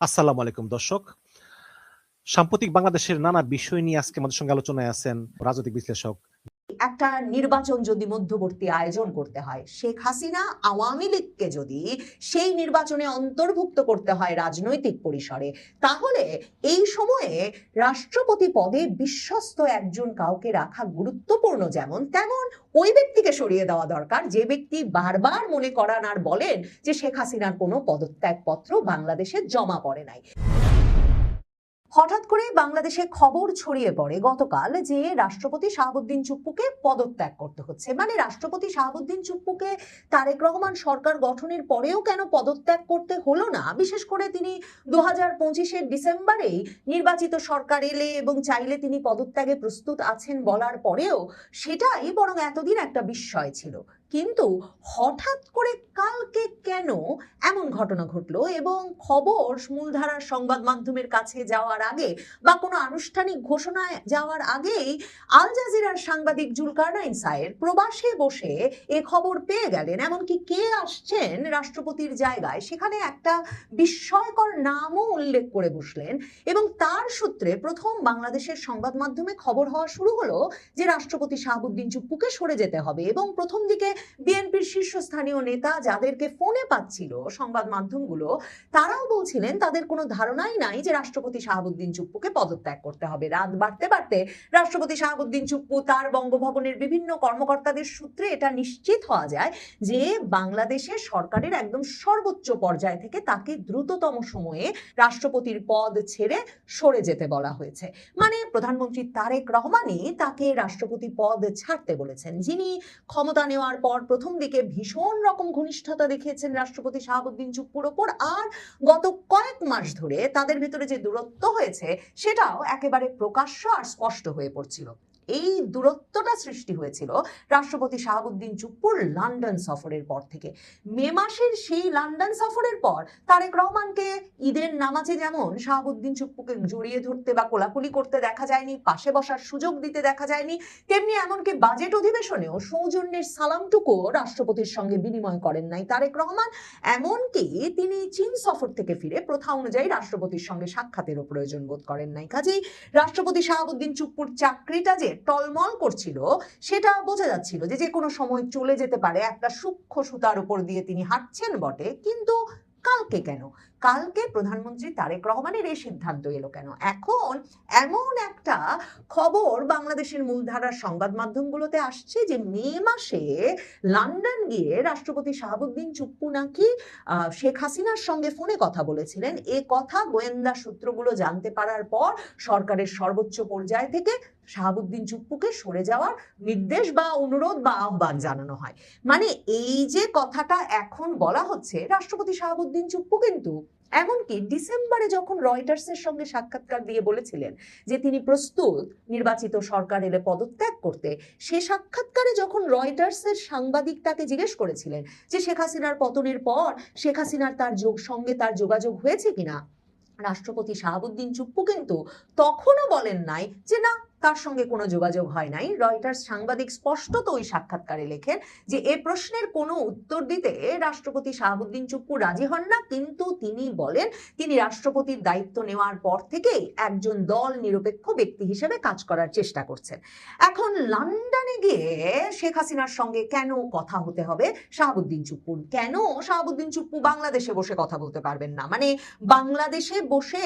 আসসালামু আলাইকুম দর্শক। সাম্প্রতিক বাংলাদেশের নানা বিষয় নিয়ে আজকে আমাদের সঙ্গে আলোচনায় আছেন রাজনৈতিক বিশ্লেষক। একটা নির্বাচন যদি মধ্যবর্তী আয়োজন করতে হয়, শেখ হাসিনা আওয়ামী লীগকে যদি সেই নির্বাচনে অন্তর্ভুক্ত করতে হয় রাজনৈতিক পরিসরে, তাহলে এই সময়ে রাষ্ট্রপতি পদে বিশ্বস্ত একজন কাউকে রাখা গুরুত্বপূর্ণ, যেমন তেমন ওই ব্যক্তিকে সরিয়ে দেওয়া দরকার যে ব্যক্তি বারবার মনে করান আর বলেন যে শেখ হাসিনার কোনো পদত্যাগপত্র বাংলাদেশে জমা পড়ে নাই। হঠাৎ করে বাংলাদেশে খবর ছড়িয়ে পড়ে গতকাল যে রাষ্ট্রপতি শাহাবুদ্দিন চুপ্পুকে পদত্যাগ করতে হচ্ছে। মানে রাষ্ট্রপতি শাহাবুদ্দিন চুপ্পুকে তারেক রহমান সরকার গঠনের পরেও কেন পদত্যাগ করতে হলো না, বিশেষ করে তিনি 2025-এর ডিসেম্বরেই নির্বাচিত সরকার এলে এবং চাইলে তিনি পদত্যাগে প্রস্তুত আছেন বলার পরেও সেটাই বরং এতদিন একটা বিস্ময় ছিল। কিন্তু হঠাৎ করে কালকে কেন এমন ঘটনা ঘটলো এবং খবর মূলধারার সংবাদ মাধ্যমের কাছে যাওয়ার আগে বা কোনো আনুষ্ঠানিক ঘোষণায় যাওয়ার আগেই আল জাজিরার সাংবাদিক জুলকারনাইন সায়ের প্রবাসে বসে এ খবর পেয়ে গেলেন, এমনকি কে আসছেন রাষ্ট্রপতির জায়গায় সেখানে একটা বিস্ময়কর নামও উল্লেখ করে বসলেন। এবং তার সূত্রে প্রথম বাংলাদেশের সংবাদ মাধ্যমে খবর হওয়া শুরু হলো যে রাষ্ট্রপতি শাহাবুদ্দিন চুপ্পুকে সরে যেতে হবে। এবং প্রথম দিকে বিএনপির শীর্ষস্থানীয় নেতা যাদেরকে ফোনে পাচ্ছিল সংবাদ মাধ্যমগুলো, তারাও বলছিলেন তাদের কোনো ধারণাই নাই যে রাষ্ট্রপতি শাহাবুদ্দিন চুপ্পুকে পদত্যাগ করতে হবে। রাত বাড়তে বাড়তে রাষ্ট্রপতি শাহাবুদ্দিন চুপ্পু তার বঙ্গভবনের বিভিন্ন কর্মকর্তাদের সূত্রে এটা নিশ্চিত হওয়া যায় যে বাংলাদেশের সরকারের একদম সর্বোচ্চ পর্যায় থেকে তাকে দ্রুততম সময়ে রাষ্ট্রপতির পদ ছেড়ে সরে যেতে বলা হয়েছে। মানে প্রধানমন্ত্রী তারেক রহমানই তাকে রাষ্ট্রপতি পদ ছাড়তে বলেছেন, যিনি ক্ষমতা নেওয়ার পর প্রথম দিকে ভীষণ রকম ঘনিষ্ঠতা দেখিয়েছেন রাষ্ট্রপতি শাহাবুদ্দিন চুপ্পুর ওপর, আর গত কয়েক মাস ধরে তাদের ভিতরে যে দূরত্ব হয়েছে সেটাও একেবারে প্রকাশ্য আর স্পষ্ট হয়ে পড়ছিল। এই দূরত্বটা সৃষ্টি হয়েছিল রাষ্ট্রপতি শাহাবুদ্দিন চুপ্পুর লন্ডন সফরের পর থেকে। মে মাসের সেই লন্ডন সফরের পর তারেক রহমানকে ঈদের নামাজে যেমন শাহাবুদ্দিন চুপ্পুকে জড়িয়ে ধরতে বা কোলাকুলি করতে দেখা যায়নি, পাশে বসার সুযোগ দিতে দেখা যায়নি, তেমনি এমনকি বাজেট অধিবেশনেও সৌজন্যের সালামটুকু রাষ্ট্রপতির সঙ্গে বিনিময় করেন নাই তারেক রহমান। এমনকি তিনি চীন সফর থেকে ফিরে প্রথা অনুযায়ী রাষ্ট্রপতির সঙ্গে সাক্ষাতেরও প্রয়োজন বোধ করেন নাই। কাজেই রাষ্ট্রপতি শাহাবুদ্দিন চুপ্পুর চাকরিটা যে টলমল করছিল সেটা বোঝা যাচ্ছিল যে যে কোনো সময় চলে যেতে পারে। একটা সূক্ষ্ম সুতার উপর দিয়ে তিনি হাঁটছেন বটে, কিন্তু কালকে কেন? কালকে প্রধানমন্ত্রী তারেক রহমানের এই সিদ্ধান্ত এলো কেন? এখন এমন একটা খবর বাংলাদেশের মূলধারার সংবাদ মাধ্যমগুলোতে আসছে যে মে মাসে লন্ডন গিয়ে রাষ্ট্রপতি শাহাবুদ্দিন চুপ্পু নাকি শেখ হাসিনার সঙ্গে ফোনে কথা বলেছিলেন। এ কথা গোয়েন্দা সূত্রগুলো জানতে পারার পর সরকারের সর্বোচ্চ পর্যায় থেকে শাহাবুদ্দিন চুপ্পুকে সরে যাওয়ার নির্দেশ বা অনুরোধ বা আহ্বান জানানো হয়। মানে এই যে কথাটা এখন বলা হচ্ছে, রাষ্ট্রপতি শাহাবুদ্দিন চুপ্পু কিন্তু এমনকি ডিসেম্বরে যখন রয়টার্সের সঙ্গে সাক্ষাৎকার দিয়ে বলেছিলেন যে তিনি প্রস্তুত নির্বাচিত সরকার এলে পদত্যাগ করতে, সে সাক্ষাৎকারে যখন রয়টার্সের সাংবাদিক তাকে জিজ্ঞেস করেছিলেন যে শেখ হাসিনার পতনের পর শেখ হাসিনার সঙ্গে তার যোগাযোগ হয়েছে কিনা, রাষ্ট্রপতি শাহাবুদ্দিন চুপ্পু কিন্তু তখনও বলেন নাই যে না, তার সঙ্গে কোনো যোগাযোগ হয় নাই। রয়টার্স সাংবাদিক স্পষ্টত ওই সাক্ষাৎকারে লেখেন যে এ প্রশ্নের কোনো উত্তর দিতে রাষ্ট্রপতি শাহাবুদ্দিন চুপ্পু রাজি হন না, কিন্তু তিনি বলেন তিনি রাষ্ট্রপতির দায়িত্ব নেওয়ার পর থেকেই একজন দল নিরপেক্ষ ব্যক্তি হিসেবে কাজ করার চেষ্টা করছেন। এখন লন্ডনে গিয়ে শেখ হাসিনার সঙ্গে কেন কথা হতে হবে শাহাবুদ্দিন চুপ্পুর? কেন শাহাবুদ্দিন চুপ্পু বাংলাদেশে বসে কথা বলতে পারবেন না? মানে বাংলাদেশে বসে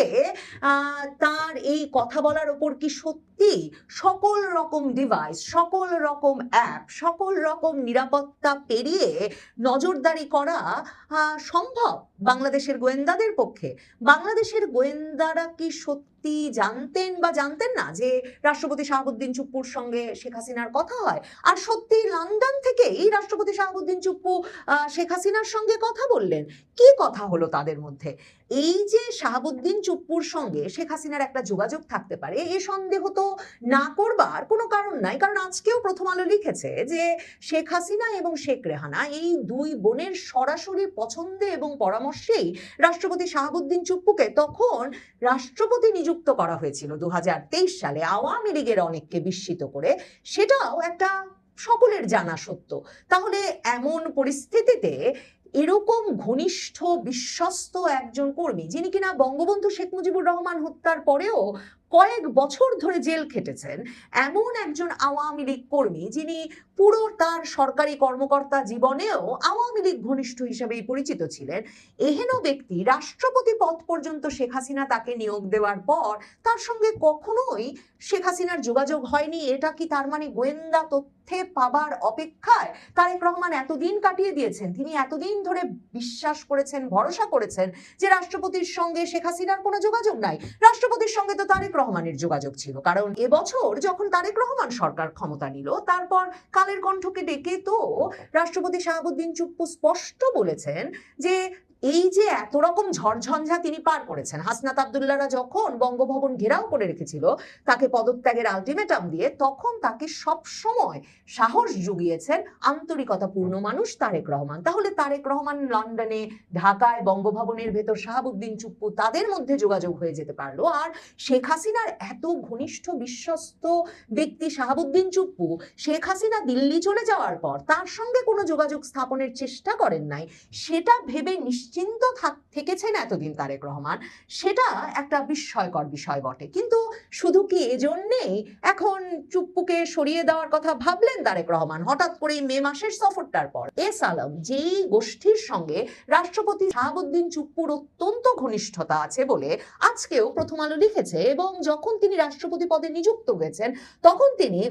তার এই কথা বলার ওপর কি সত্যি সকল রকম ডিভাইস, সকল রকম অ্যাপ, সকল রকম নিরাপত্তা পেরিয়ে নজরদারি করা সম্ভব বাংলাদেশের গোয়েন্দাদের পক্ষে? বাংলাদেশের গোয়েন্দারা কি সত্যি জানতেন বা জানতেন না যে রাষ্ট্রপতি শাহাবুদ্দিন চুপ্পুর সঙ্গে শেখ হাসিনার কথা হয়? আর সত্যি লন্ডন থেকেই রাষ্ট্রপতি শাহাবুদ্দিন চুপ্পু শেখ হাসিনার সঙ্গে কথা বললেন? কি কথা হলো তাদের মধ্যে? এই যে শাহাবুদ্দিন চুপ্পুর সঙ্গে শেখ হাসিনার একটা যোগাযোগ থাকতে পারে, এ সন্দেহ তো না করবার কোনো কারণ নাই। কারণ আজকেও প্রথম আলো লিখেছে যে শেখ হাসিনা এবং শেখ রেহানা এই দুই বোনের সরাসরি পছন্দে এবং পরামর্শেই রাষ্ট্রপতি শাহাবুদ্দিন চুপ্পুকে তখন রাষ্ট্রপতি নিযুক্ত করা হয়েছিল 2023 সালে আওয়ামী লীগের অনেককে বিস্মিত করে। সেটাও একটা সকলের জানা সত্য। তাহলে এমন পরিস্থিতিতে এরকম ঘনিষ্ঠ বিশ্বস্ত একজন কর্মী, যিনি কিনা বঙ্গবন্ধু শেখ মুজিবুর রহমান হত্যার পরেও কয়েক বছর ধরে জেল খেটেছেন, এমন একজন আওয়ামী লীগ কর্মী যিনি পুরো তার সরকারি কর্মকর্তা জীবনেও আওয়ামী লীগ ঘনিষ্ঠ হিসেবেই পরিচিত ছিলেন, এহেন ব্যক্তি রাষ্ট্রপতি পদ পর্যন্ত শেখ হাসিনা তাকে নিয়োগ দেওয়ার পর তার সঙ্গে কখনোই শেখ হাসিনার যোগাযোগ হয়নি। এটা কি তার মানে গোয়েন্দা তথ্যে পাবার অপেক্ষায় তারেক রহমান এতদিন কাটিয়ে দিয়েছেন? তিনি এতদিন ধরে বিশ্বাস করেছেন, ভরসা করেছেন যে রাষ্ট্রপতির সঙ্গে শেখ হাসিনার কোনো যোগাযোগ নাই। রাষ্ট্রপতির সঙ্গে তো তারেক রহমানের যোগাযোগ ছিল, কারণ এবছর যখন তারেক রহমান সরকার ক্ষমতা নিল, তারপর কালের কণ্ঠকে ডেকে তো রাষ্ট্রপতি শাহাবুদ্দিন চুপ্পু স্পষ্ট বলেছেন যে এই যে এত রকম ঝড়ঝঞ্ঝা তিনি পার করেছেন, হাসনাত আব্দুল্লাহরা যখন বঙ্গভবন ঘেরাও করে রেখেছিল তাকে পদত্যাগের আলটিমেটাম দিয়ে, তখন তাকে সব সময় সাহস জুগিয়েছেন আন্তরিকতাপূর্ণ মানুষ তারেক রহমান। তাহলে তারেক রহমান লন্ডনে, ঢাকায়, বঙ্গভবনের ভেতর শাহাবুদ্দিন চুপ্পু, তাদের মধ্যে যোগাযোগ হয়ে যেতে পারলো, আর শেখ হাসিনার এত ঘনিষ্ঠ বিশ্বস্ত ব্যক্তি শাহাবুদ্দিন চুপ্পু শেখ হাসিনা দিল্লি চলে যাওয়ার পর তার সঙ্গে কোনো যোগাযোগ স্থাপনের চেষ্টা করেন নাই, সেটা ভেবে নিশ্চিন্ত থেকেছেন এতদিন তারেক রহমান, সেটা একটা বিস্ময়কর বিষয় বটে। কিন্তু শুধু কি এজন্যেই এখন চুপ্পুকে সরিয়ে দেওয়ার কথা ভাবলেন তারেক রহমান হঠাৎ করে মে মাসের সফরটার পর? এস আলম, যেই গোষ্ঠীর সঙ্গে রাষ্ট্রপতি শাহাবুদ্দিন চুপ্পুর অত্যন্ত ঘনিষ্ঠতা আছে বলে আজকেও প্রথম আলো লিখেছে, এবং যখন তিনি রাষ্ট্রপতি পদে নিযুক্ত হয়েছেন তখন তিনি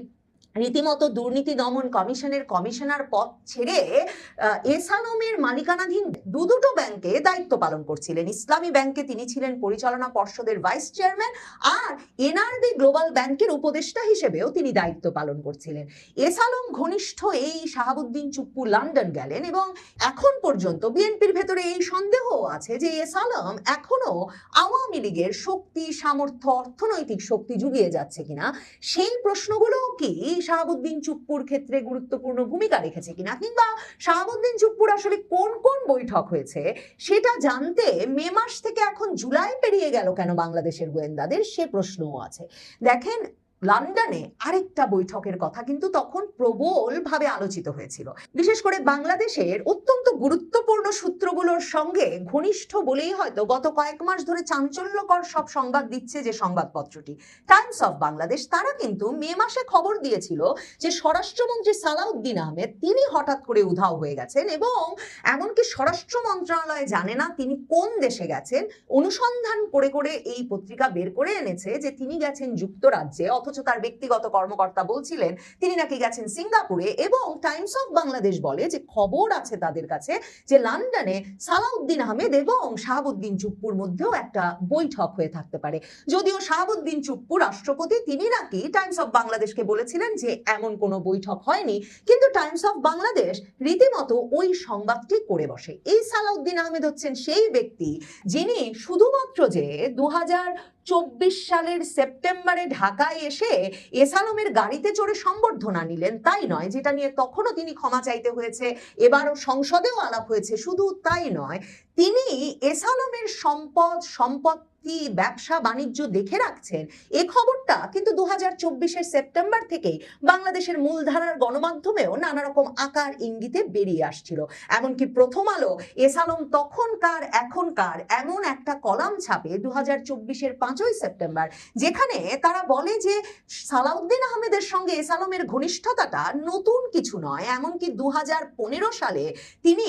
রীতিমতো দুর্নীতি দমন কমিশনের কমিশনার পদ ছেড়ে এস আলমের মালিকানাধীন দুটো ব্যাংকে দায়িত্ব পালন করছিলেন। ইসলামী ব্যাংকে তিনি ছিলেন পরিচালনা পর্ষদের ভাইস চেয়ারম্যান, আর এনআরবি গ্লোবাল ব্যাংকের উপদেষ্টা হিসেবেও তিনি দায়িত্ব পালন করছিলেন। এস আলম ঘনিষ্ঠ এই শাহাবুদ্দিন চুপ্পু লন্ডন গেলেন, এবং এখন পর্যন্ত বিএনপির ভেতরে এই সন্দেহ আছে যে এস আলম এখনো আওয়ামী লীগের শক্তি, সামর্থ্য, অর্থনৈতিক শক্তি জুগিয়ে যাচ্ছে কিনা, সেই প্রশ্নগুলো কি শাহাবুদ্দিন চুপ্পুর ক্ষেত্রে গুরুত্বপূর্ণ ভূমিকা রেখেছে কিনা, কিংবা শাহাবুদ্দিন চুপ্পুর আসলে কোন কোন বৈঠক হয়েছে সেটা জানতে মে মাস থেকে এখন জুলাই পেরিয়ে গেল কেন বাংলাদেশের গোয়েন্দাদের, সে প্রশ্নও আছে। দেখেন, লন্ডনে আরেকটা বৈঠকের কথা কিন্তু তখন প্রবলভাবে আলোচিত হয়েছিল, বিশেষ করে বাংলাদেশের অত্যন্ত গুরুত্বপূর্ণ সূত্রগুলোর সঙ্গে ঘনিষ্ঠ বলেই হয়তো গত কয়েক মাস ধরে চাঞ্চল্যকর সব সংবাদ দিচ্ছে যে সংবাদপত্রটি টাইমস অফ বাংলাদেশ। তারা কিন্তু মে মাসে খবর দিয়েছিল যে স্বরাষ্ট্রমন্ত্রী সালাউদ্দিন আহমেদ তিনি হঠাৎ করে উধাও হয়ে গেছেন, এবং এমনকি স্বরাষ্ট্র মন্ত্রণালয় জানে না তিনি কোন দেশে গেছেন। অনুসন্ধান করে করে এই পত্রিকা বের করে এনেছে যে তিনি গেছেন যুক্তরাজ্যে, অথচ তার ব্যক্তিগত কর্মকর্তা বলছিলেন তিনি নাকি গেছেন সিঙ্গাপুরে। এবং টাইমস অফ বাংলাদেশ বলে যে খবর আছে তাদের কাছে যে লন্ডনে সালাউদ্দিন আহমেদ এবং শাহাবুদ্দিন চুপ্পুর মধ্যেও একটা বৈঠক হয়ে থাকতে পারে। যদিও শাহাবুদ্দিন চুপ্পু রাষ্ট্রপতি, তিনি নাকি টাইমস অফ বাংলাদেশকে বলেছিলেন যে এমন কোনো বৈঠক হয়নি, কিন্তু টাইমস অফ বাংলাদেশ রীতিমতো ওই সংবাদটি করে বসে। এই সালাউদ্দিন আহমেদ হচ্ছেন সেই ব্যক্তি যিনি শুধুমাত্র যে 2024 সালের সেপ্টেম্বরে ঢাকায় এসে এস আলমের গাড়িতে চড়ে সংবর্ধনা নিলেন তাই নয়, যেটা নিয়ে তখনও তিনি ক্ষমা চাইতে হয়েছে, এবারও সংসদেও আলাপ হয়েছে, শুধু তাই নয়, তিনি এস আলমের সম্পত্তি, ব্যবসা বাণিজ্য দেখে রাখছেন, এ খবরটা কিন্তু 2024 সেপ্টেম্বর থেকেই বাংলাদেশের মূলধারার গণমাধ্যমেও নানা রকম আকার ইঙ্গিতে বেরিয়ে আসছিল। এমনকি প্রথম আলো এস আলম তখনকার এখনকার এমন একটা কলাম ছাপে 2024 5ই সেপ্টেম্বর, যেখানে তারা বলে যে সালাউদ্দিন আহমেদের সঙ্গে এস আলমের ঘনিষ্ঠতাটা নতুন কিছু নয়। এমনকি 2015 সালে তিনি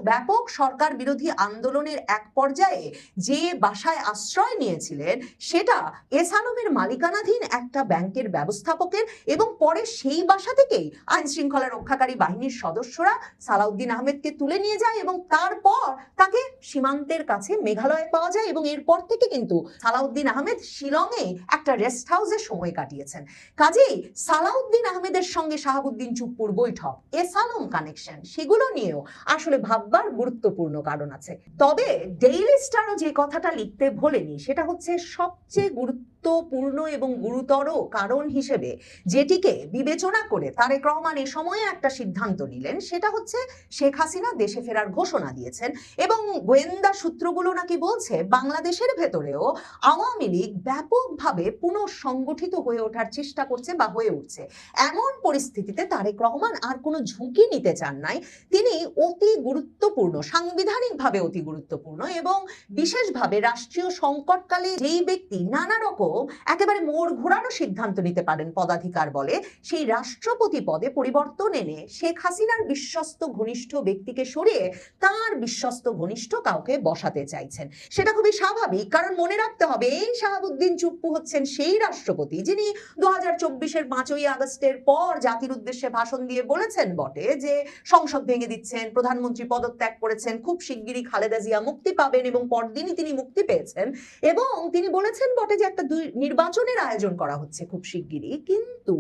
ব্যাপক সরকার বিরোধী আন্দোলনের এক পর্যায়ে যে বাসায় আশ্রয় নিয়েছিলেন সেটা এস আলমের মালিকানাধীন একটা ব্যাংকের ব্যবস্থাপকের, এবং পরে সেই বাসা থেকেই আইন শৃঙ্খলা রক্ষাকারী বাহিনীর সদস্যরা সালাউদ্দিন আহমেদকে তুলে নিয়ে যায়, এবং তারপর তাকে সীমান্তের কাছে মেঘালয়ে পাওয়া যায়, এবং এরপর থেকে কিন্তু সালাউদ্দিন আহমেদ শিলংয়ে একটা রেস্ট হাউসে সময় কাটিয়েছেন। কাজেই সালাউদ্দিন আহমেদের সঙ্গে শাহাবুদ্দিন চুপ্পুর বৈঠক, এস আলম কানেকশন, সেগুলো নিয়েও আসলে ভাববার গুরুত্বপূর্ণ কারণ আছে। তবে ডেইলি স্টারও যে কথাটা লিখতে ভোলেনি সেটা হচ্ছে সবচেয়ে গুরুত্ব গুরুত্বপূর্ণ এবং গুরুতর কারণ হিসেবে যেটিকে বিবেচনা করে তারেক রহমান এ সময়ে একটা সিদ্ধান্ত নিলেন, সেটা হচ্ছে শেখ হাসিনা দেশে ফেরার ঘোষণা দিয়েছেন। এবং গোয়েন্দা সূত্রগুলো নাকি বলছে বাংলাদেশের ভেতরেও আওয়ামী লীগ ব্যাপকভাবে পুনঃসংগঠিত হয়ে ওঠার চেষ্টা করছে বা হয়ে উঠছে। এমন পরিস্থিতিতে তারেক রহমান আর কোনো ঝুঁকি নিতে চান নাই। তিনি অতি গুরুত্বপূর্ণ, সাংবিধানিকভাবে অতি গুরুত্বপূর্ণ এবং বিশেষভাবে রাষ্ট্রীয় সংকটকালে যেই ব্যক্তি নানা রকম একেবারে মোড় ঘোরানো সিদ্ধান্ত নিতে পারেন পদাধিকার বলে, সেই রাষ্ট্রপতি পদে পরিবর্তন এনে শেখ হাসিনার বিশ্বস্ত ঘনিষ্ঠ ব্যক্তিকে সরিয়ে তার বিশ্বস্ত ঘনিষ্ঠ কাউকে বসাতে চাইছেন। সেটা খুবই স্বাভাবিক, কারণ মনে রাখতে হবে এই শাহাবুদ্দিন চুপ্পু হচ্ছেন সেই রাষ্ট্রপতি যিনি 2024-এর 5ই আগস্টের পর জাতির উদ্দেশ্যে ভাষণ দিয়ে বলেছেন বটে যে সংসদ ভেঙে দিচ্ছেন, প্রধানমন্ত্রী পদত্যাগ করেছেন, খুব শিগগিরই খালেদা জিয়া মুক্তি পাবেন এবং পরদিনই তিনি মুক্তি পেয়েছেন। এবং তিনি বলেছেন বটে যে একটা নির্বাচনের আয়োজন করা হচ্ছে খুব শিগগিরই। কিন্তু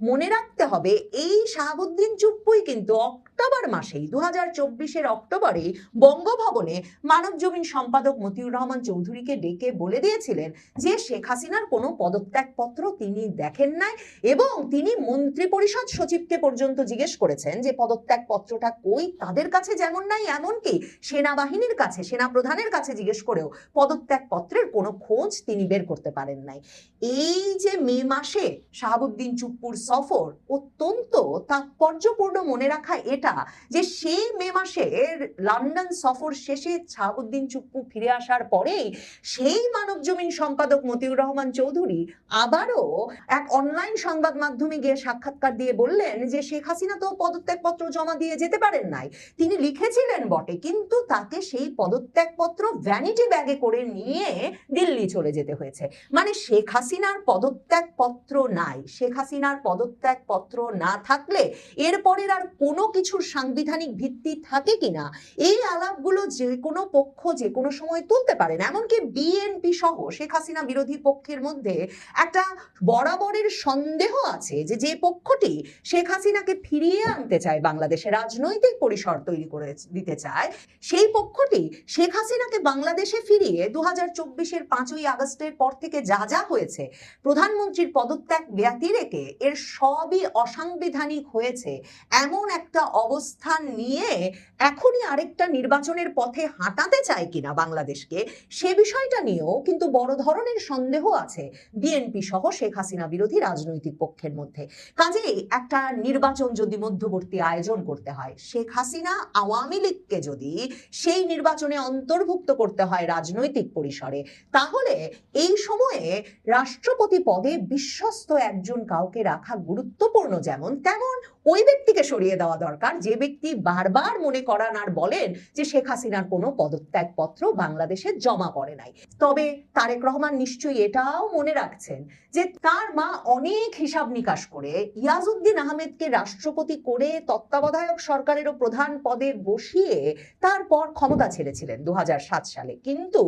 মনে রাখতে হবে এই শাহাবুদ্দিন চুপ্পুই কিন্তু অক্টোবর মাসেই 2024-এর অক্টোবরে বঙ্গভবনে মানবজমিন সম্পাদক মতিউর রহমান চৌধুরীকে ডেকে বলে দিয়েছিলেন যে শেখ হাসিনার কোনো পদত্যাগপত্র তিনি দেখেন নাই এবং তিনি মন্ত্রী পরিষদ সচিবকে পর্যন্ত জিজ্ঞেস করেছেন যে পদত্যাগপত্রটা কই, তাদের কাছে যেমন নাই এমনকি সেনাবাহিনীর কাছে, সেনা প্রধানের কাছে জিজ্ঞেস করেও পদত্যাগপত্রের কোনো খোঁজ তিনি বের করতে পারেন নাই। এই যে মে মাসে শাহাবুদ্দিন চুপ্পুর সফর, অত্যন্ত তাৎপর্যপূর্ণ মনে রাখা এটা যে সেই মে মাসের লন্ডন সফর শেষে শাহাবুদ্দিন চুপ্পু ফিরে আসার পরেই সেই মানবজমিন সম্পাদক মতিউর রহমান চৌধুরী আবারও এক অনলাইন সংবাদ মাধ্যমে গিয়ে সাক্ষাৎকার দিয়ে বললেন যে শেখ হাসিনা তো পদত্যাগপত্র জমা দিয়ে যেতে পারেন নাই, তিনি লিখেছিলেন বটে কিন্তু তাকে সেই পদত্যাগপত্র ভ্যানিটি ব্যাগে করে নিয়ে দিল্লি চলে যেতে হয়েছে। মানে শেখ হাসিনার পদত্যাগপত্র নাই। শেখ হাসিনার পদত্যাগপত্র না থাকলে এরপরের আর কোনো কিছুর সাংবিধানিক ভিত্তি থাকে কিনা এই আলাপগুলো যে কোনো পক্ষ যে কোনো সময় তুলতে পারেন। এমনকি বিএনপি সহ শেখ হাসিনা বিরোধী পক্ষের মধ্যে একটা বরাবরের সন্দেহ আছে যে যে পক্ষটি শেখ হাসিনাকে ফিরিয়ে আনতে চায়, বাংলাদেশে রাজনৈতিক পরিসর তৈরি করে দিতে চায়, সেই পক্ষটি শেখ হাসিনাকে বাংলাদেশে ফিরিয়ে 2024-এর 5ই আগস্টের পর থেকে যা যা হয়েছে, প্রধানমন্ত্রীর পদত্যাগ ব্যতি রেখে এর সবই অসাংবিধানিক হয়েছে এমন একটা অবস্থান নিয়ে এখনই আরেকটা নির্বাচনের পথে হাঁটাতে চায় কিনা বাংলাদেশকে, সে বিষয়টা নিয়েও কিন্তু বড় ধরনের সন্দেহ আছে বিএনপি সহ শেখ হাসিনা বিরোধী রাজনৈতিক পক্ষের মধ্যে। কাজেই একটা নির্বাচন যদি মধ্যবর্তী আয়োজন করতে হয়, শেখ হাসিনা আওয়ামী লীগকে যদি সেই নির্বাচনে অন্তর্ভুক্ত করতে হয় রাজনৈতিক পরিসরে, তাহলে এই সময়ে রাষ্ট্রপতি পদে বিশ্বস্ত একজন কাউকে রাখা গুরুত্বপূর্ণ, যেমন তেমন ওই ব্যক্তিকে সরিয়ে দেওয়া দরকার যে ব্যক্তি বারবার মনে করান আর বলেন যে শেখ হাসিনার কোনো পদত্যাগপত্র বাংলাদেশে জমা পড়ে নাই। তবে তারেক রহমান নিশ্চয়ই এটাও মনে রাখছেন যে তার মা অনেক হিসাব নিকাশ করে ইয়াজউদ্দিন আহমেদকে রাষ্ট্রপতি করে তত্ত্বাবধায়ক সরকারেরও প্রধান পদে বসিয়ে তারপর ক্ষমতা ছেড়েছিলেন 2007 সালে। কিন্তু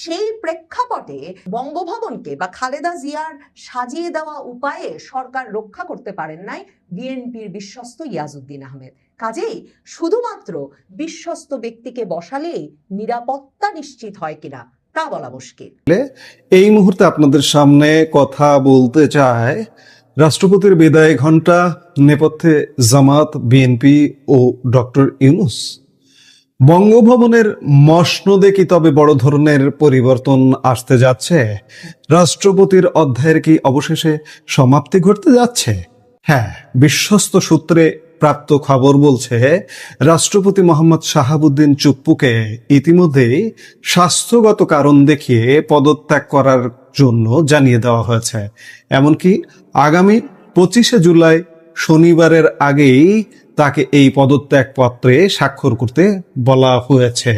সেই প্রেক্ষাপটে বঙ্গভবনকে বা খালেদা জিয়ার সাজিয়ে দেওয়া উপায়ে সরকার রক্ষা করতে পারেন নাই বিএনপির বিশ্বস্ত ইয়াজউদ্দিন আহমেদ। কাজেই শুধুমাত্র বিশ্বস্ত ব্যক্তিকে বসালেই নিরাপত্তা নিশ্চিত হয় কিনা তা বলা মুশকিল। এই মুহূর্তে আপনাদের সামনে কথা বলতে চায় রাষ্ট্রপতির বিদায় ঘণ্টা, নেপথ্যে জামাত, বিএনপি ও ডক্টর ইউনূস। বঙ্গভবনের মসনদে কি তবে বড় ধরনের পরিবর্তন আসতে যাচ্ছে? রাষ্ট্রপতির অধ্যায়ের কি অবশেষে সমাপ্তি ঘটতে যাচ্ছে? হ্যাঁ, বিশ্বস্ত সূত্রে প্রাপ্ত খবর বলছে রাষ্ট্রপতি মোহাম্মদ শাহাবুদ্দিন চুপ্পুকে ইতিমধ্যেই স্বাস্থ্যগত কারণ দেখিয়ে পদত্যাগ করার জন্য জানিয়ে দেওয়া হয়েছে। এমনকি আগামী 25শে জুলাই শনিবারের আগেই তাকে এই পদত্যাগ পত্রে স্বাক্ষর করতে বলা হয়েছে।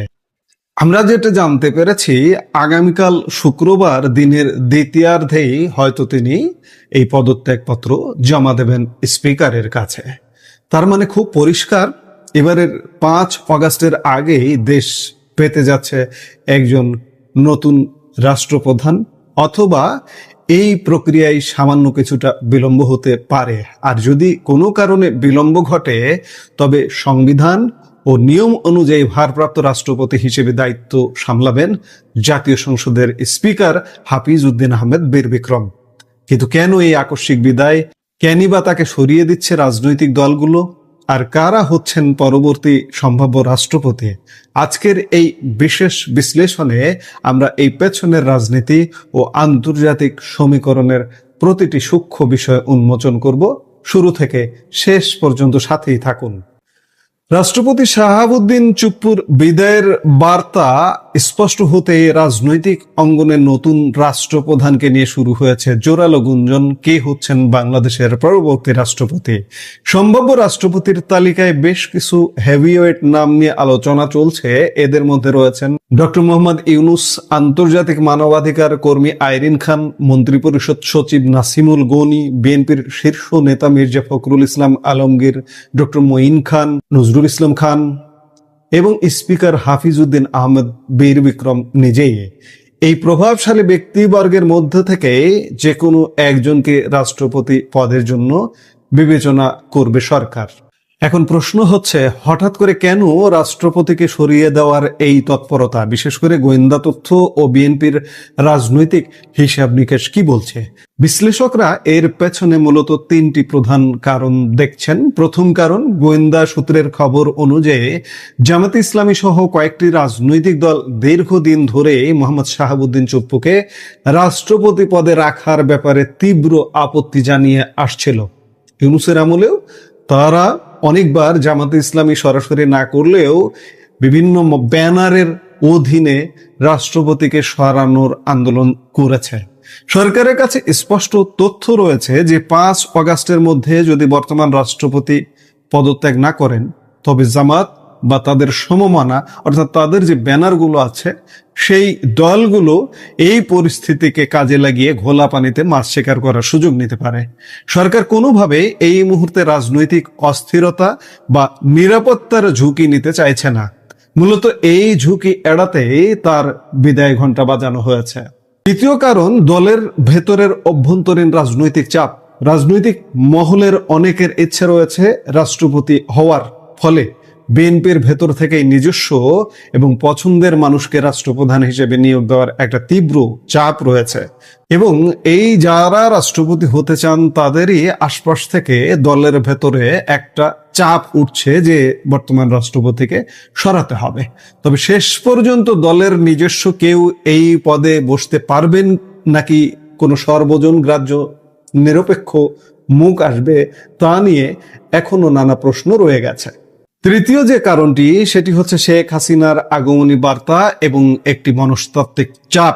আমরা যেটা জানতে পেরেছি, আগামীকাল শুক্রবার দিনের দ্বিতীয়ার্ধেই হয়তো তিনি এই পদত্যাগপত্র জমা দেবেন স্পিকারের কাছে। তার মানে খুব পরিষ্কার, এবারের 5 অগাস্টের আগেই দেশ পেতে যাচ্ছে একজন নতুন রাষ্ট্রপ্রধান, অথবা এই প্রক্রিয়ায় সামান্য কিছুটা বিলম্ব হতে পারে। আর যদি কোনো কারণে বিলম্ব ঘটে, তবে সংবিধান ও নিয়ম অনুযায়ী ভারপ্রাপ্ত রাষ্ট্রপতি হিসেবে দায়িত্ব সামলাবেন জাতীয় সংসদের স্পিকার হাফিজ উদ্দিন আহমেদ বীর বিক্রম। কিন্তু কেন এই আকস্মিক বিদায়? কেনই বা তাকে সরিয়ে দিচ্ছে রাজনৈতিক দলগুলো? আর কারা হচ্ছেন পরবর্তী সম্ভাব্য রাষ্ট্রপতি? আজকের এই বিশেষ বিশ্লেষণে আমরা এই পেছনের রাজনীতি ও আন্তর্জাতিক সমীকরণের প্রতিটি সূক্ষ্ম বিষয় উন্মোচন করব। শুরু থেকে শেষ পর্যন্ত সাথেই থাকুন। রাষ্ট্রপতি শাহাবুদ্দিন চুপ্পুর বিদায়ের বার্তা স্পষ্ট হতে রাজনৈতিক অঙ্গনে নতুন রাষ্ট্রপ্রধানকে নিয়ে শুরু হয়েছে জোরালো গুঞ্জন। কে হচ্ছেন বাংলাদেশের পরবর্তী রাষ্ট্রপতি? সম্ভাব্য রাষ্ট্রপতির তালিকায় বেশ কিছু হেভিওয়েট নাম নিয়ে আলোচনা চলছে। এদের মধ্যে রয়েছেন ডক্টর মোহাম্মদ ইউনূস, আন্তর্জাতিক মানবাধিকার কর্মী আইরিন খান, মন্ত্রিপরিষদ সচিব নাসিমুল গনি, বিএনপির শীর্ষ নেতা মির্জা ফখরুল ইসলাম আলমগীর, ডক্টর মঈন খান, নজরুল ইসলাম খান এবং স্পিকার হাফিজ উদ্দিন আহমেদ বীর বিক্রম নিজেই। এই প্রভাবশালী ব্যক্তিবর্গের মধ্য থেকে যে কোনো একজনকে রাষ্ট্রপতি পদের জন্য বিবেচনা করবে সরকার। এখন প্রশ্ন হচ্ছে, হঠাৎ করে কেন রাষ্ট্রপতিকে সরিয়ে দেওয়ার এই তৎপরতা? বিশেষ করে গোয়েন্দা তথ্য ও বিএনপির রাজনৈতিক হিসাব নিকেশ কি বলছে? বিশ্লেষকরা এর পেছনে মূলত তিনটি প্রধান কারণ দেখছেন। প্রথম কারণ, গোয়েন্দা সূত্রের খবর অনুযায়ী জামাতে ইসলামী সহ কয়েকটি রাজনৈতিক দল দীর্ঘদিন ধরে মোহাম্মদ শাহাবুদ্দিন চুপ্পুকে রাষ্ট্রপতি পদে রাখার ব্যাপারে তীব্র আপত্তি জানিয়ে আসছিল। ইউনূসের আমলেও তারা অনেকবার জামাতে ইসলামী সরাসরি না করলেও বিভিন্ন ব্যানারের অধীনে রাষ্ট্রপতিকে সরানোর আন্দোলন করেছে। সরকারের কাছে স্পষ্ট তথ্য রয়েছে যে 5 অগাস্টের মধ্যে যদি বর্তমান রাষ্ট্রপতি পদত্যাগ না করেন, তবে জামাত বা তাদের সমমানা অর্থাৎ তাদের যে ব্যানারগুলো আছে সেই দলগুলো এই পরিস্থিতিকে কাজে লাগিয়ে ঘোলা পানিতে মাছ শিকার করার সুযোগ নিতে পারে। সরকার কোনোভাবে এই মুহূর্তে রাজনৈতিক অস্থিরতা বা নিরাপত্তার ঝুঁকি নিতে চাইছে না। মূলত এই ঝুঁকি এড়াতেই তার বিদায় ঘণ্টা বাজানো হয়েছে। দ্বিতীয় কারণ, দলের ভেতরের অভ্যন্তরীণ রাজনৈতিক চাপ। রাজনৈতিক মহলের অনেকের ইচ্ছে রয়েছে রাষ্ট্রপতি হওয়ার, ফলে বিএনপির ভেতর থেকে নিজস্ব এবং পছন্দের মানুষকে রাষ্ট্রপ্রধান হিসেবে নিয়োগ দেওয়ার একটা তীব্র চাপ রয়েছে। এবং এই যারা রাষ্ট্রপতি হতে চান তাদেরই আশপাশ থেকে দলের ভেতরে একটা চাপ উঠছে যে বর্তমান রাষ্ট্রপতিকে সরাতে হবে। তবে শেষ পর্যন্ত দলের নিজস্ব কেউ এই পদে বসতে পারবেন নাকি কোনো সর্বজন গ্রাহ্য নিরপেক্ষ মুখ আসবে, তা নিয়ে এখনো নানা প্রশ্ন রয়ে গেছে। তৃতীয় যে কারণটি, সেটি হচ্ছে শেখ হাসিনার আগমনী বার্তা এবং একটি মনস্তাত্ত্বিক চাপ।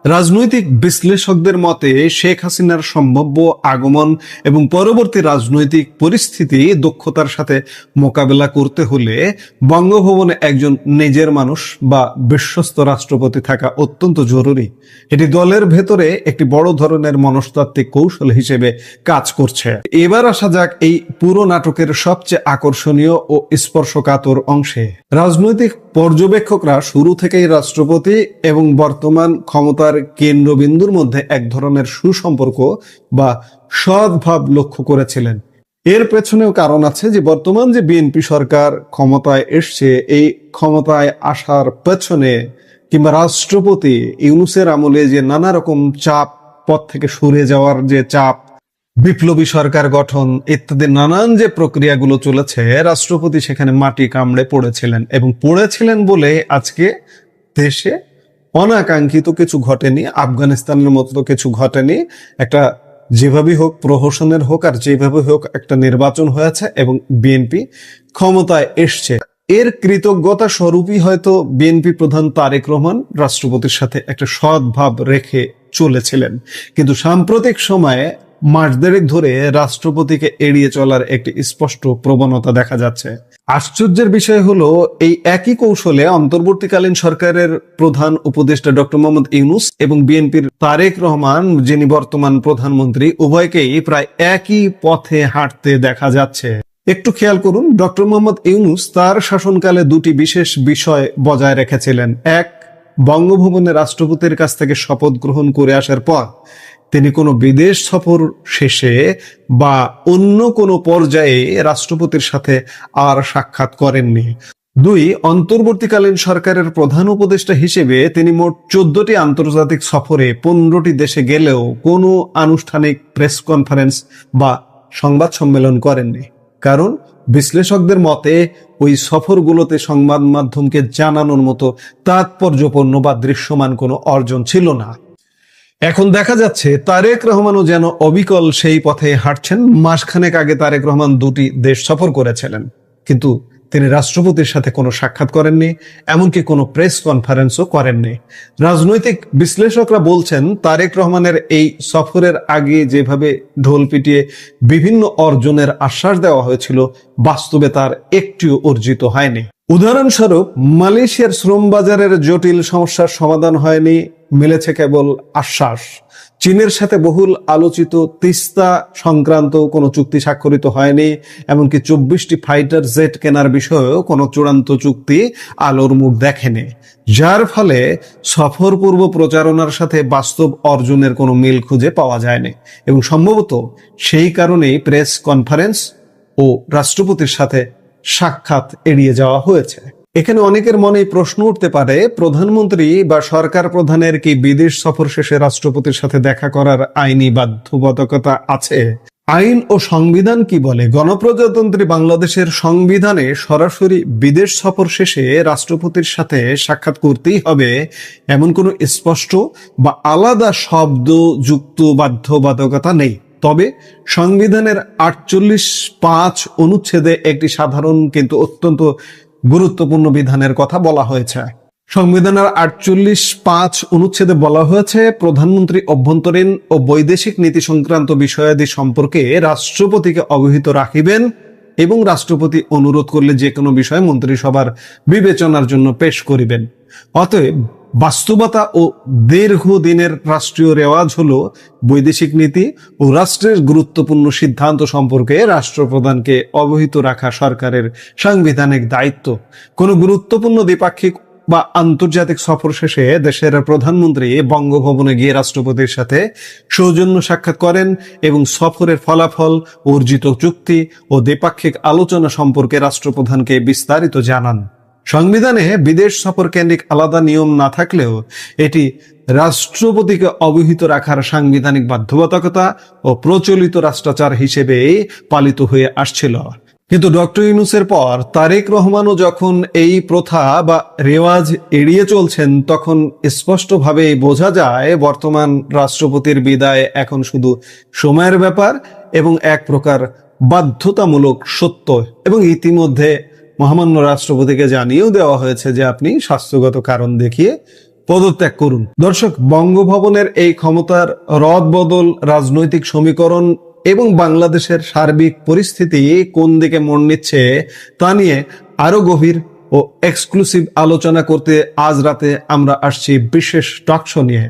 রাজনৈতিক বিশ্লেষকদের মতে শেখ হাসিনার সম্ভাব্য আগমন এবং পরবর্তী রাজনৈতিক পরিস্থিতি দক্ষতার সাথে মোকাবেলা করতে হলে বঙ্গভবনে একজন নিজের মানুষ বা বিশ্বস্ত রাষ্ট্রপতি থাকা অত্যন্ত জরুরি। এটি দলের ভেতরে একটি বড় ধরনের মনস্তাত্ত্বিক কৌশল হিসেবে কাজ করছে। এবার আসা যাক এই পুরো নাটকের সবচেয়ে আকর্ষণীয় ও স্পর্শকাতর অংশে। রাজনৈতিক পর্যবেক্ষকরা শুরু থেকেই রাষ্ট্রপতি এবং বর্তমান ক্ষমতার কেন্দ্রবিন্দুর মধ্যে এক ধরনের সুসম্পর্ক বা সদ্ভাব লক্ষ্য করেছিলেন। এর পেছনেও কারণ আছে যে বর্তমান যে বিএনপি সরকার ক্ষমতায় এসছে, এই ক্ষমতায় আসার পেছনে কিংবা রাষ্ট্রপতি ইউনূসের আমলে যে নানা রকম চাপ, পদ থেকে সরে যাওয়ার যে চাপ, বিপ্লবী সরকার গঠন ইত্যাদি নানান যে প্রক্রিয়াগুলো চলেছে, রাষ্ট্রপতি সেখানে মাটি কামড়ে পড়েছিলেন এবং পড়েছিলেন বলে আজকে দেশে অনাকাঙ্ক্ষিত কিছু ঘটেনি, আফগানিস্তানের মতো কিছু ঘটেনি। একটা যেভাবে হোক প্রহসনের হোক আর যেভাবে হোক একটা নির্বাচন হয়েছে এবং বিএনপি ক্ষমতায় এসছে। এর কৃতজ্ঞতা স্বরূপই হয়তো বিএনপি প্রধান তারেক রহমান রাষ্ট্রপতির সাথে একটা সদ্ভাব রেখে চলেছিলেন। কিন্তু সাম্প্রতিক সময়ে মাস দেড়েক ধরে রাষ্ট্রপতিকে এড়িয়ে চলার একটি স্পষ্ট প্রবণতা দেখা যাচ্ছে। আশ্চর্যের বিষয় হলো, এই একই কৌশলে অন্তর্বর্তীকালীন সরকারের প্রধান উপদেষ্টা ডক্টর মোহাম্মদ ইউনূস এবং বিএনপির তারেক রহমান, যিনি বর্তমান প্রধানমন্ত্রী, উভয়কেই প্রায় একই পথে হাঁটতে দেখা যাচ্ছে। একটু খেয়াল করুন, ডক্টর মোহাম্মদ ইউনূস তার শাসনকালে দুটি বিশেষ বিষয় বজায় রেখেছিলেন। এক, বঙ্গভবনে রাষ্ট্রপতির কাছ থেকে শপথ গ্রহণ করে আসার পর তিনি কোনো বিদেশ সফর শেষে বা অন্য কোনো পর্যায়ে রাষ্ট্রপতির সাথে আর সাক্ষাৎ করেননি। দুই, অন্তর্বর্তীকালীন সরকারের প্রধান উপদেষ্টা হিসেবে তিনি মোট 14টি আন্তর্জাতিক সফরে 15টি দেশে গেলেও কোনো আনুষ্ঠানিক প্রেস কনফারেন্স বা সংবাদ সম্মেলন করেননি। কারণ বিশ্লেষকদের মতে ওই সফরগুলোতে সংবাদ মাধ্যমকে জানানোর মতো তাৎপর্যপূর্ণ বা দৃশ্যমান কোনো অর্জন ছিল না। এখন দেখা যাচ্ছে তারেক রহমানও যেন অবিকল সেই পথে হাঁটছেন। মাসখানেক আগে তারেক রহমান 2টি দেশ সফর করেছিলেন, কিন্তু তিনি রাষ্ট্রপতির সাথে কোনো সাক্ষাৎ করেননি, এমনকি কোনো প্রেস কনফারেন্সও করেননি। রাজনৈতিক বিশ্লেষকরা বলছেন তারেক রহমানের এই সফরের আগে যেভাবে ঢোল পিটিয়ে বিভিন্ন অর্জনের আশ্বাস দেওয়া হয়েছিল, বাস্তবে তার একটিও অর্জিত হয়নি। উদাহরণস্বরূপ, মালয়েশিয়ার শ্রম বাজারের জটিল সমস্যার সমাধান হয়নি, মিলেছে কেবল আশ্বাস। চীনের সাথে বহুল আলোচিত তিস্তা সংক্রান্ত কোনো চুক্তি স্বাক্ষরিত হয়নি, এমনকি 24টি ফাইটার জেট কেনার বিষয়েও কোনো চূড়ান্ত চুক্তি আলোর মুখ দেখেনি, যার ফলে সফর পূর্ব প্রচারণার সাথে বাস্তব অর্জনের কোনো মিল খুঁজে পাওয়া যায়নি। এবং সম্ভবত সেই কারণেই প্রেস কনফারেন্স ও রাষ্ট্রপতির সাথে সাক্ষাৎ এড়িয়ে যাওয়া হয়েছে। এখানে অনেকের মনে প্রশ্ন উঠতে পারে, প্রধানমন্ত্রী বা সরকার প্রধানের কি বিদেশ সফর শেষে রাষ্ট্রপতির সাথে দেখা করার আইনি বাধ্যবাধকতা আছে? আইন ও সংবিধান কি বলে? গণপ্রজাতন্ত্রী বাংলাদেশের সংবিধানে সরাসরি বিদেশ সফর শেষে রাষ্ট্রপতির সাথে সাক্ষাৎ করতেই হবে এমন কোনো স্পষ্ট বা আলাদা শব্দ যুক্ত বাধ্যবাধকতা নেই। তবে সংবিধানের 48(5) অনুচ্ছেদে একটি সাধারণ কিন্তু অত্যন্ত গুরুত্বপূর্ণ বিধানের কথা বলা হয়েছে। সংবিধানের 48(5) অনুচ্ছেদে বলা হয়েছে, প্রধানমন্ত্রী অভ্যন্তরীণ ও বৈদেশিক নীতি সংক্রান্ত বিষয়াদি সম্পর্কে রাষ্ট্রপতিকে অবহিত রাখিবেন এবং রাষ্ট্রপতি অনুরোধ করলে যে কোনো বিষয় মন্ত্রিসভার বিবেচনার জন্য পেশ করিবেন। অতএব বাস্তবতা ও দীর্ঘদিনের রাষ্ট্রীয় রেওয়াজ হলো বৈদেশিক নীতি ও রাষ্ট্রের গুরুত্বপূর্ণ সিদ্ধান্ত সম্পর্কে রাষ্ট্রপ্রধানকে অবহিত রাখা সরকারের সাংবিধানিক দায়িত্ব। কোনো গুরুত্বপূর্ণ দ্বিপাক্ষিক বা আন্তর্জাতিক সফর শেষে দেশের প্রধানমন্ত্রী বঙ্গভবনে গিয়ে রাষ্ট্রপতির সাথে সৌজন্য সাক্ষাৎ করেন এবং সফরের ফলাফল, অর্জিত চুক্তি ও দ্বিপাক্ষিক আলোচনা সম্পর্কে রাষ্ট্রপ্রধানকে বিস্তারিত জানান। সংবিধানে বিদেশ সফর কেন্দ্রিক আলাদা নিয়ম না থাকলেও এটি রাষ্ট্রপতিকে অবহিত রাখার সাংবিধানিক বাধ্যবাধকতা ও প্রচলিত রাষ্ট্রাচার হিসেবে পালিত হয়ে আসছিল। কিন্তু ডক্টর ইউনূসের পর তারেক রহমানও যখন এই প্রথা বা রেওয়াজ এড়িয়ে চলছেন, তখন স্পষ্টভাবে বোঝা যায় বর্তমান রাষ্ট্রপতির বিদায় এখন শুধু সময়ের ব্যাপার এবং এক প্রকার বাধ্যতামূলক সত্য। এবং ইতিমধ্যে মহামান্য রাষ্ট্রপতিকে জানিয়েও দেওয়া হয়েছে যে আপনি স্বাস্থ্যগত কারণ দেখিয়ে পদত্যাগ করুন। দর্শক, বঙ্গভবনের এই ক্ষমতার রদবদল, রাজনৈতিক সমীকরণ এবং বাংলাদেশের সার্বিক পরিস্থিতি কোন দিকে মোড় নিচ্ছে তা নিয়ে আরো গভীর ও এক্সক্লুসিভ আলোচনা করতে আজ রাতে আমরা আসছি বিশেষ টকশো নিয়ে।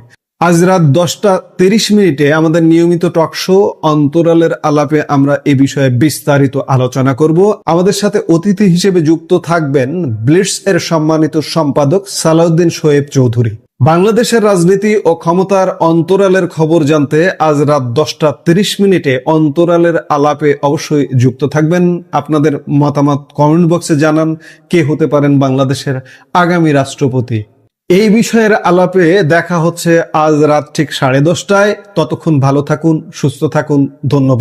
আজ রাত 10:30 আমাদের নিয়মিত টকশো অন্তরালের আলাপে আমরা এ বিষয়ে বিস্তারিত আলোচনা করব। আমাদের সাথে অতিথি হিসেবে যুক্ত থাকবেন ব্লিটস এর সম্মানিত সম্পাদক সালাউদ্দিন শোয়েব চৌধুরী। বাংলাদেশের রাজনীতি ও ক্ষমতার অন্তরালের খবর জানতে আজ রাত 10:30 অন্তরালের আলাপে অবশ্যই যুক্ত থাকবেন। আপনাদের মতামত কমেন্ট বক্সে জানান, কে হতে পারেন বাংলাদেশের আগামী রাষ্ট্রপতি। এই বিষয়ের আলাপে দেখা হচ্ছে আজ রাত ঠিক 10:30। ততক্ষণ ভালো থাকুন, সুস্থ থাকুন, ধন্যবাদ।